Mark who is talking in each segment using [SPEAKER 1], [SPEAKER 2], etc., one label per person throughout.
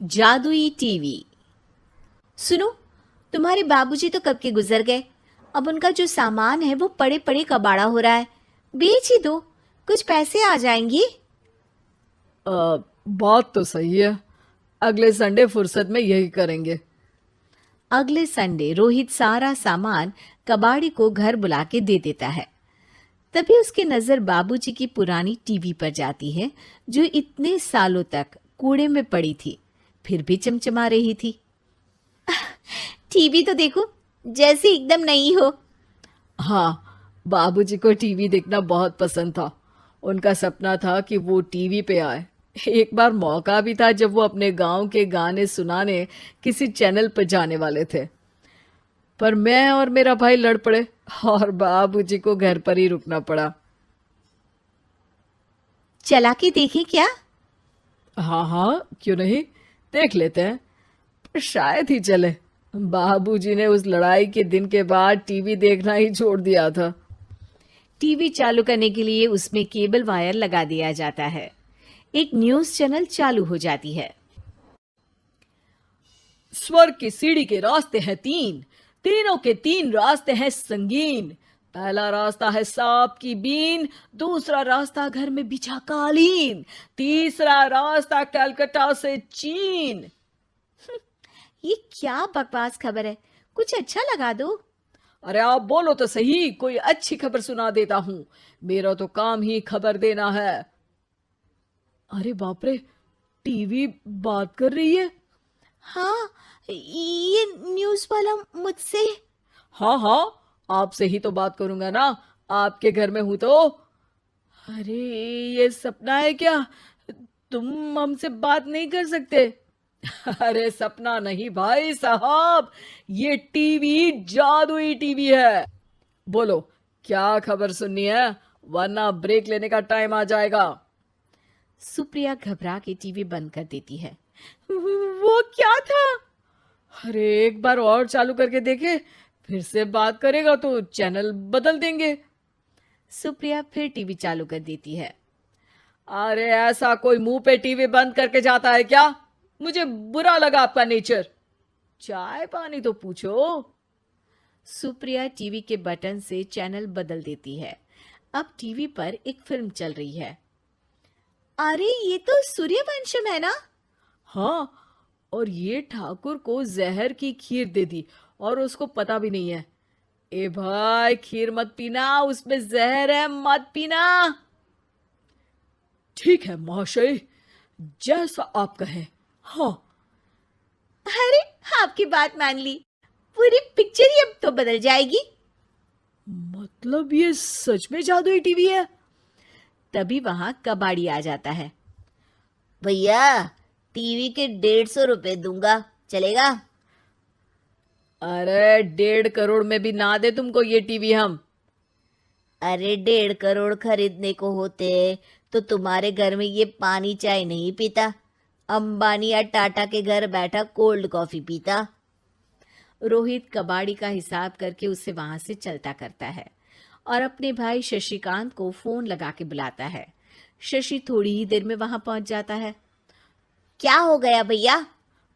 [SPEAKER 1] जादुई टीवी। सुनो, तुम्हारे बाबूजी तो कब के गुजर गए। अब उनका जो सामान है वो पड़े पड़े कबाड़ा हो रहा है। बेच ही दो, कुछ पैसे आ जाएंगी।
[SPEAKER 2] बात तो सही है। अगले संडे फुर्सत में यही करेंगे।
[SPEAKER 1] अगले संडे रोहित सारा सामान कबाड़ी को घर बुला के दे देता है। तभी उसकी नजर बाबूजी की पुरानी टीवी पर जाती है, जो इतने सालों तक कूड़े में पड़ी थी, फिर भी चमचमा रही थी। टीवी तो देखो, जैसे एकदम नई हो।
[SPEAKER 2] हाँ, बाबूजी को टीवी देखना बहुत पसंद था। उनका सपना था कि वो टीवी पे आए। एक बार मौका भी था जब वो अपने गांव के गाने सुनाने किसी चैनल पर जाने वाले थे, पर मैं और मेरा भाई लड़ पड़े और बाबूजी को घर पर ही रुकना पड़ा।
[SPEAKER 1] चला के देखें क्या?
[SPEAKER 2] हाँ हाँ, क्यों नहीं, देख लेते हैं। पर शायद ही चले। बाबूजी ने उस लड़ाई के दिन के बाद टीवी देखना ही छोड़ दिया था।
[SPEAKER 1] टीवी चालू करने के लिए उसमें केबल वायर लगा दिया जाता है। एक न्यूज चैनल चालू हो जाती है।
[SPEAKER 2] स्वर्ग की सीढ़ी के रास्ते हैं तीन, तीनों के तीन रास्ते हैं संगीन। पहला रास्ता है सांप की बीन, दूसरा रास्ता घर में बिछा कालीन, तीसरा रास्ता कलकत्ता से चीन।
[SPEAKER 1] ये क्या बकवास खबर है, कुछ अच्छा लगा दो।
[SPEAKER 2] अरे आप बोलो तो सही, कोई अच्छी खबर सुना देता हूं। मेरा तो काम ही खबर देना है। अरे बाप रे, टीवी बात कर रही है।
[SPEAKER 1] हाँ, ये न्यूज वाला मुझसे।
[SPEAKER 2] हाँ हाँ, आपसे ही तो बात करूंगा ना, आपके घर में हूं तो। अरे, ये सपना है क्या? तुम हमसे बात नहीं कर सकते? अरे सपना नहीं भाई साहब, ये टीवी जादुई टीवी है। बोलो, क्या खबर सुननी है, वरना ब्रेक लेने का टाइम आ जाएगा।
[SPEAKER 1] सुप्रिया घबरा के टीवी बंद कर देती है। वो क्या था?
[SPEAKER 2] अरे एक बार और चालू करके देखे, फिर से बात करेगा तो चैनल बदल देंगे।
[SPEAKER 1] सुप्रिया फिर टीवी चालू कर देती है।
[SPEAKER 2] अरे ऐसा कोई मुंह पे टीवी बंद करके जाता है क्या? मुझे बुरा लगा आपका नेचर। चाय पानी तो पूछो।
[SPEAKER 1] सुप्रिया टीवी के बटन से चैनल बदल देती है। अब टीवी पर एक फिल्म चल रही है। अरे ये तो सूर्यवंशम है ना?
[SPEAKER 2] हाँ, और ये ठाकुर को जहर की खीर दे दी और उसको पता भी नहीं है। ए भाई, खीर मत पीना, उसमें जहर है, मत पीना। ठीक है महाशय, जैसा आप कहें। हाँ।
[SPEAKER 1] अरे, आपकी बात मान ली, पूरी पिक्चर ही अब तो बदल जाएगी।
[SPEAKER 2] मतलब ये सच में जादुई टीवी है?
[SPEAKER 1] तभी वहां कबाड़ी आ जाता है।
[SPEAKER 3] भैया, टीवी के 150 रुपए दूंगा, चलेगा?
[SPEAKER 2] अरे 1.5 करोड़ में भी ना दे तुमको ये टीवी हम।
[SPEAKER 3] अरे 1.5 करोड़ खरीदने को होते तो तुम्हारे घर में ये पानी चाय नहीं पीता, अंबानी या टाटा के घर बैठा कोल्ड कॉफी पीता।
[SPEAKER 1] रोहित कबाड़ी का हिसाब करके उसे वहां से चलता करता है और अपने भाई शशिकांत को फोन लगा के बुलाता है। शशि थोड़ी ही देर में वहां पहुंच जाता है।
[SPEAKER 3] क्या हो गया भैया?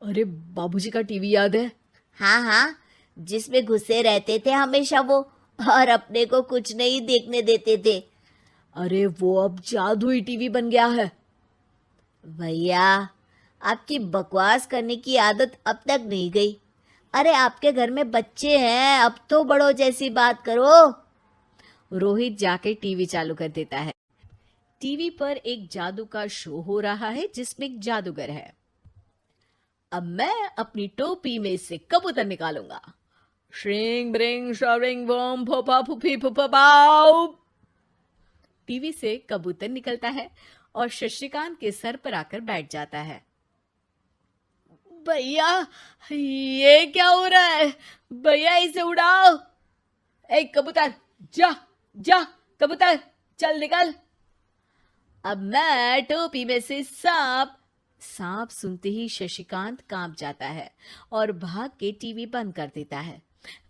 [SPEAKER 2] अरे बाबूजी का टीवी याद है?
[SPEAKER 3] हाँ हाँ, जिसमें घुसे रहते थे हमेशा वो, और अपने को कुछ नहीं देखने देते थे।
[SPEAKER 2] अरे वो अब जादुई टीवी बन गया है।
[SPEAKER 3] भैया, आपकी बकवास करने की आदत अब तक नहीं गई। अरे आपके घर में बच्चे हैं, अब तो बड़ों जैसी बात करो।
[SPEAKER 1] रोहित जाके टीवी चालू कर देता है। टीवी पर एक जादू का शो हो रहा है जिसमें एक जादूगर है। अब मैं अपनी टोपी में से कबूतर निकालूंगा।
[SPEAKER 2] श्रिंग ब्रिंग शरिंग बम फोपा फुफी फुफा बाउ।
[SPEAKER 1] टीवी से कबूतर निकलता है और शशिकांत के सर पर आकर बैठ जाता है।
[SPEAKER 2] भैया, ये क्या हो रहा है? भैया इसे उड़ाओ। ए कबूतर, जा जा, कबूतर चल निकल।
[SPEAKER 1] अब मैं टोपी में से सांप। सांप सुनते ही शशिकांत कांप जाता है और भाग के टीवी बंद कर देता है।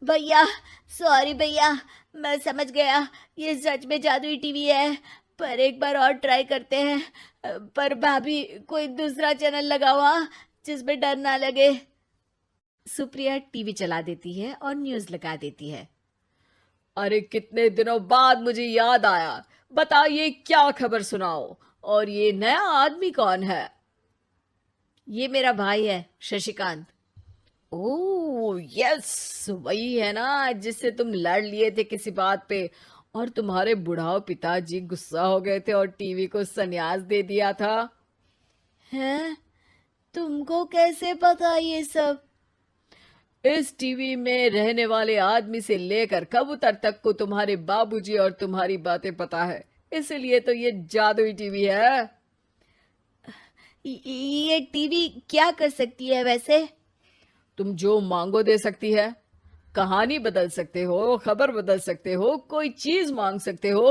[SPEAKER 3] भैया, सॉरी भैया, मैं समझ गया ये सच में जादुई टीवी है, पर एक बार और ट्राई करते हैं। पर भाभी, कोई दूसरा चैनल लगाओ। हाँ, जिसमें डर ना लगे।
[SPEAKER 1] सुप्रिया टीवी चला देती है और न्यूज लगा देती है।
[SPEAKER 2] अरे कितने दिनों बाद मुझे याद आया, बताइए क्या खबर सुनाओ। और ये नया आदमी कौन है?
[SPEAKER 1] ये मेरा भाई है शशिकांत।
[SPEAKER 2] ओह यस, वही है ना जिससे तुम लड़ लिए थे किसी बात पे, और तुम्हारे बुढ़ाओ पिताजी गुस्सा हो गए थे और टीवी को संन्यास दे दिया था।
[SPEAKER 3] हैं? तुमको कैसे पता ये सब?
[SPEAKER 2] इस टीवी में रहने वाले आदमी से लेकर कबूतर तक को तुम्हारे बाबूजी और तुम्हारी बातें पता है, इसलिए तो ये जादुई टीवी है।
[SPEAKER 3] ये टीवी क्या कर सकती है वैसे?
[SPEAKER 2] तुम जो मांगो दे सकती है। कहानी बदल सकते हो, खबर बदल सकते हो, कोई चीज मांग सकते हो।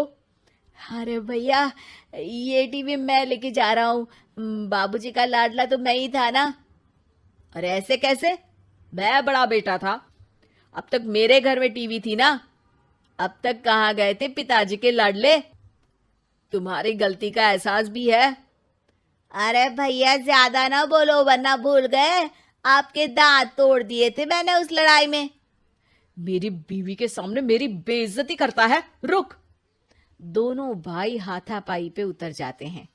[SPEAKER 3] अरे भैया, ये टीवी मैं लेके जा रहा हूँ। बाबूजी का लाडला तो मैं ही था ना।
[SPEAKER 2] अरे ऐसे कैसे? मैं बड़ा बेटा था, अब तक मेरे घर में टीवी थी ना।
[SPEAKER 3] अब तक कहाँ गए थे पिताजी के लाडले?
[SPEAKER 2] तुम्हारी गलती का एहसास भी है।
[SPEAKER 3] अरे भैया, ज्यादा ना बोलो वरना भूल गए आपके दांत तोड़ दिए थे मैंने उस लड़ाई में।
[SPEAKER 2] मेरी बीवी के सामने मेरी बेइज्जती करता है। रुक।
[SPEAKER 1] दोनों भाई हाथापाई पे उतर जाते हैं।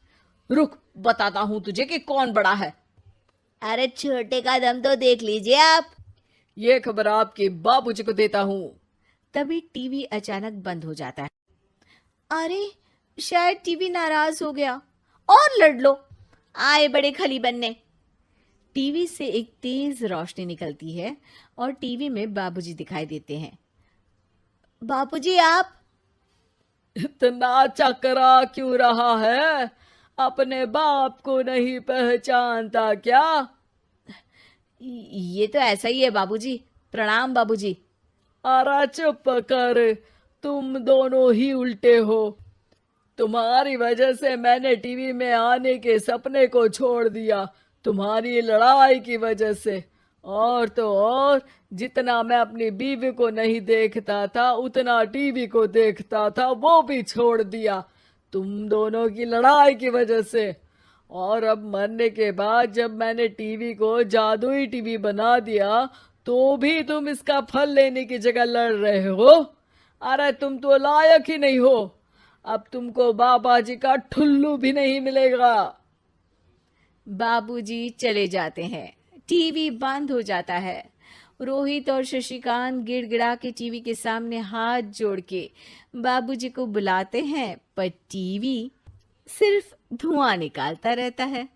[SPEAKER 2] रुक, बताता हूं तुझे कि कौन बड़ा है।
[SPEAKER 3] अरे छोटे का दम तो देख लीजिए आप।
[SPEAKER 2] ये खबर आपके बाबूजी को देता हूं।
[SPEAKER 1] तभी टीवी अचानक बंद हो जाता है। अरे शायद टीवी नाराज हो गया।
[SPEAKER 3] और लड़ लो, आए बड़े खली बनने।
[SPEAKER 1] टीवी से एक तेज रोशनी निकलती है और टीवी में बाबूजी दिखाई देते हैं।
[SPEAKER 3] बापूजी आप?
[SPEAKER 2] इतना चकरा क्यों रहा है? अपने बाप को नहीं पहचानता क्या?
[SPEAKER 1] ये तो ऐसा ही है बाबूजी। प्रणाम बाबूजी।
[SPEAKER 2] अरे चुप कर, तुम दोनों ही उल्टे हो। तुम्हारी वजह से मैंने टीवी में आने के सपने को छोड़ दिया, तुम्हारी लड़ाई की वजह से। और तो और, जितना मैं अपनी बीवी को नहीं देखता था उतना टीवी को देखता था, वो भी छोड़ दिया तुम दोनों की लड़ाई की वजह से। और अब मरने के बाद जब मैंने टीवी को जादुई टीवी बना दिया तो भी तुम इसका फल लेने की जगह लड़ रहे हो। अरे तुम तो लायक ही नहीं हो। अब तुमको बाबा जी का ठुल्लू भी नहीं मिलेगा।
[SPEAKER 1] बाबूजी चले जाते हैं। टीवी बंद हो जाता है। रोहित और शशिकांत गिड़गिड़ा के टीवी के सामने हाथ जोड़ के बाबूजी को बुलाते हैं, पर टीवी सिर्फ धुआं निकालता रहता है।